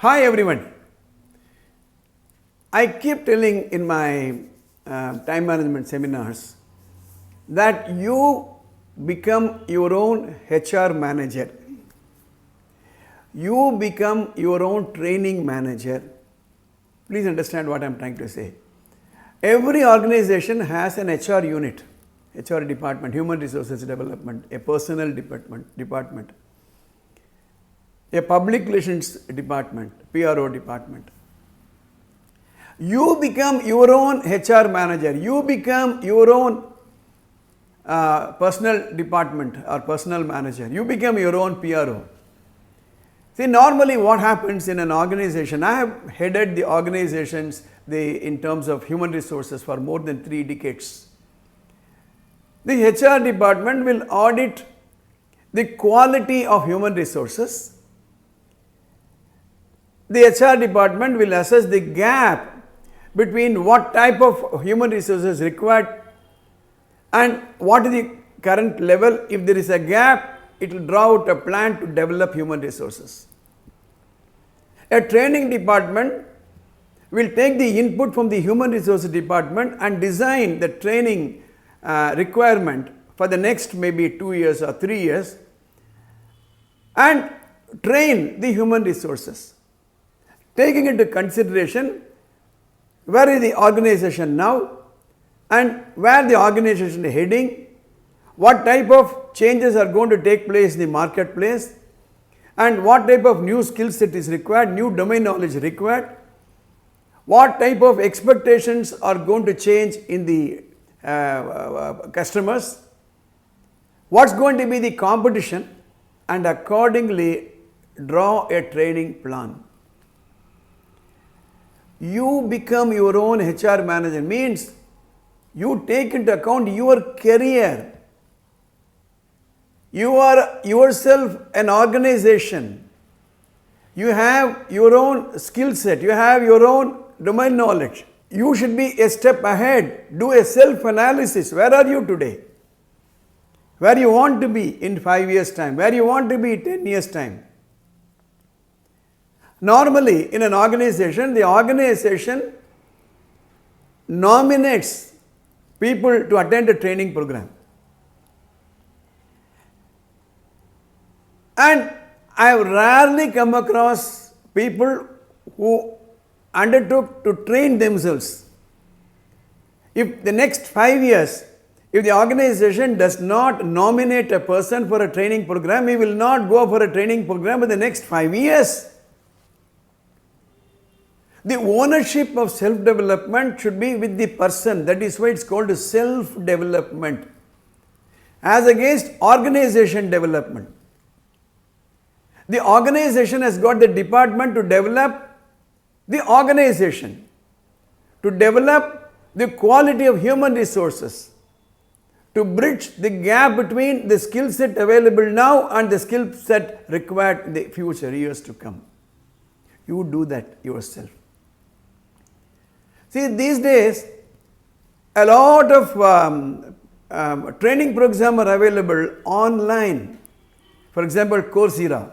Hi everyone. I keep telling in my time management seminars that you become your own HR manager. You become your own training manager. Please understand what I am trying to say. Every organization has an HR unit, HR department, human resources development, a personnel department, a public relations department, PRO department. You become your own HR manager. You become your own personal department or personal manager. You become your own PRO. See, normally what happens in an organization, I have headed the organizations in terms of human resources for more than 3 decades. The HR department will audit the quality of human resources. The HR department will assess the gap between what type of human resources required and what is the current level. If there is a gap, it will draw out a plan to develop human resources. A training department will take the input from the human resources department and design the training requirement for the next maybe 2 years or 3 years and train the human resources. Taking into consideration where is the organization now and where the organization is heading, what type of changes are going to take place in the marketplace, and what type of new skill set is required, new domain knowledge required, what type of expectations are going to change in the customers, what's going to be the competition, and accordingly draw a training plan. You become your own HR manager means you take into account your career. You are yourself an organization. You have your own skill set. You have your own domain knowledge. You should be a step ahead. Do a self-analysis. Where are you today? Where you want to be in 5 years' time? Where you want to be in 10 years' time? Normally, in an organization, the organization nominates people to attend a training program. And I have rarely come across people who undertook to train themselves. If the next 5 years, if the organization does not nominate a person for a training program, he will not go for a training program in the next 5 years. The ownership of self-development should be with the person. That is why it's called self-development as against organization development. The organization has got the department to develop the organization, to develop the quality of human resources, to bridge the gap between the skill set available now and the skill set required in the future years to come. You do that yourself. See, these days, a lot of training programs are available online. For example, Coursera.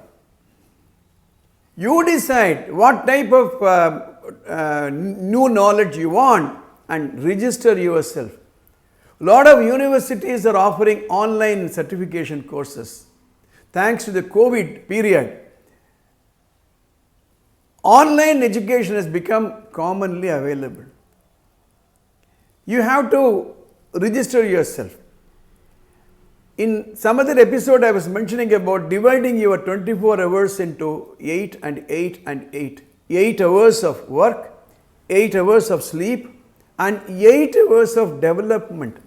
You decide what type of new knowledge you want and register yourself. A lot of universities are offering online certification courses. Thanks to the COVID period, online education has become commonly available. You have to register yourself. In some other episode, I was mentioning about dividing your 24 hours into 8 and 8 and 8. 8 hours of work, 8 hours of sleep, and 8 hours of development.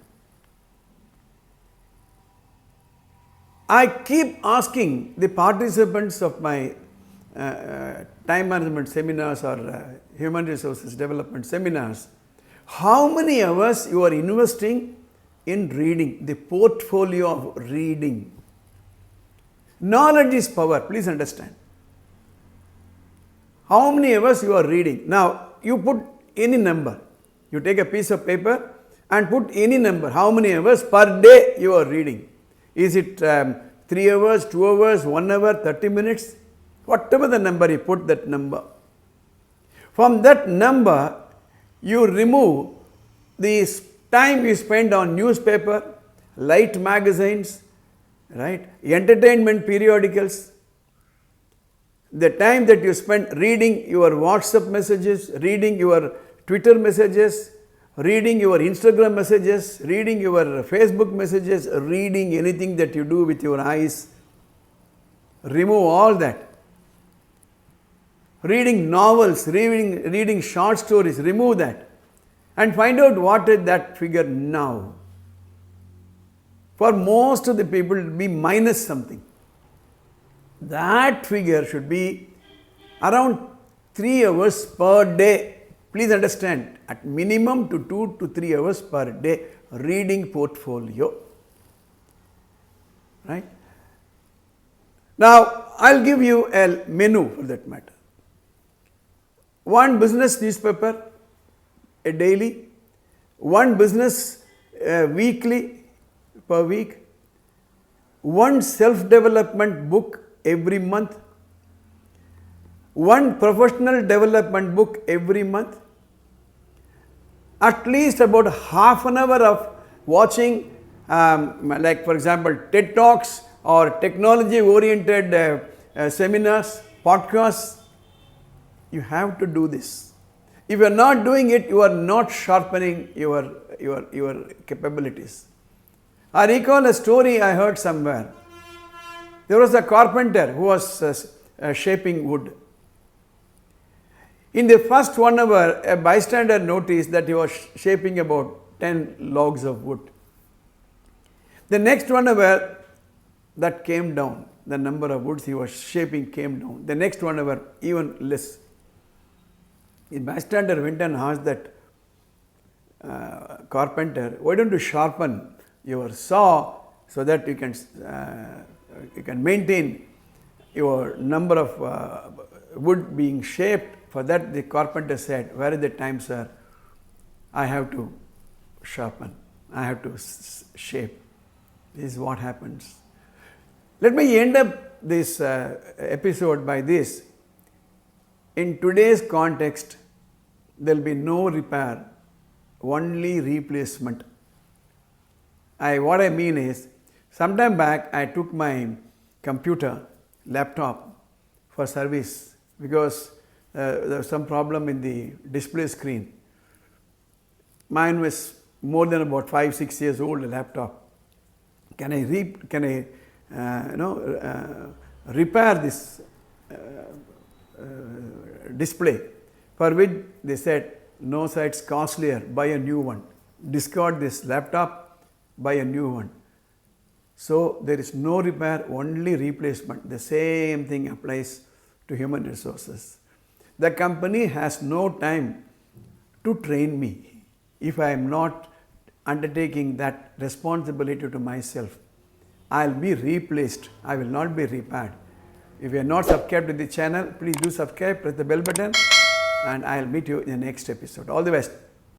I keep asking the participants of my time management seminars or human resources development seminars, how many hours you are investing in reading, the portfolio of reading. Knowledge is power, please understand. How many hours you are reading? Now, you put any number. You take a piece of paper and put any number. How many hours per day you are reading? Is it 3 hours, 2 hours, 1 hour, 30 minutes? Whatever the number, you put that number. From that number, you remove the time you spend on newspaper, light magazines, right, entertainment periodicals, the time that you spend reading your WhatsApp messages, reading your Twitter messages, reading your Instagram messages, reading your Facebook messages, reading anything that you do with your eyes. Remove all that. Reading novels, reading short stories, remove that. And find out what is that figure now. For most of the people, it will be minus something. That figure should be around 3 hours per day. Please understand, at minimum to 2 to 3 hours per day reading portfolio. Right? Now, I'll give you a menu for that matter. One business newspaper a daily, one business weekly per week, one self-development book every month, one professional development book every month, at least about half an hour of watching like for example TED Talks or technology oriented seminars, podcasts. You have to do this. If you are not doing it, you are not sharpening your capabilities. I recall a story I heard somewhere. There was a carpenter who was shaping wood. In the first 1 hour, a bystander noticed that he was shaping about 10 logs of wood. The next 1 hour, that came down. The number of woods he was shaping came down. The next 1 hour, even less. The bystander went and asked that carpenter, why don't you sharpen your saw so that you can maintain your number of wood being shaped. For that the carpenter said, where is the time, sir? I have to sharpen, I have to shape. This is what happens. Let me end up this episode by this. In today's context, there will be no repair, only replacement. What I mean is, sometime back I took my laptop for service because there was some problem in the display screen. Mine was more than about 5-6 years old, a laptop. Can I repair this display? For which they said, no sir, it's costlier, buy a new one. Discard this laptop, buy a new one. So there is no repair, only replacement. The same thing applies to human resources. The company has no time to train me if I am not undertaking that responsibility to myself. I will be replaced, I will not be repaired. If you are not subscribed to the channel, please do subscribe, press the bell button, and I will meet you in the next episode. All the best.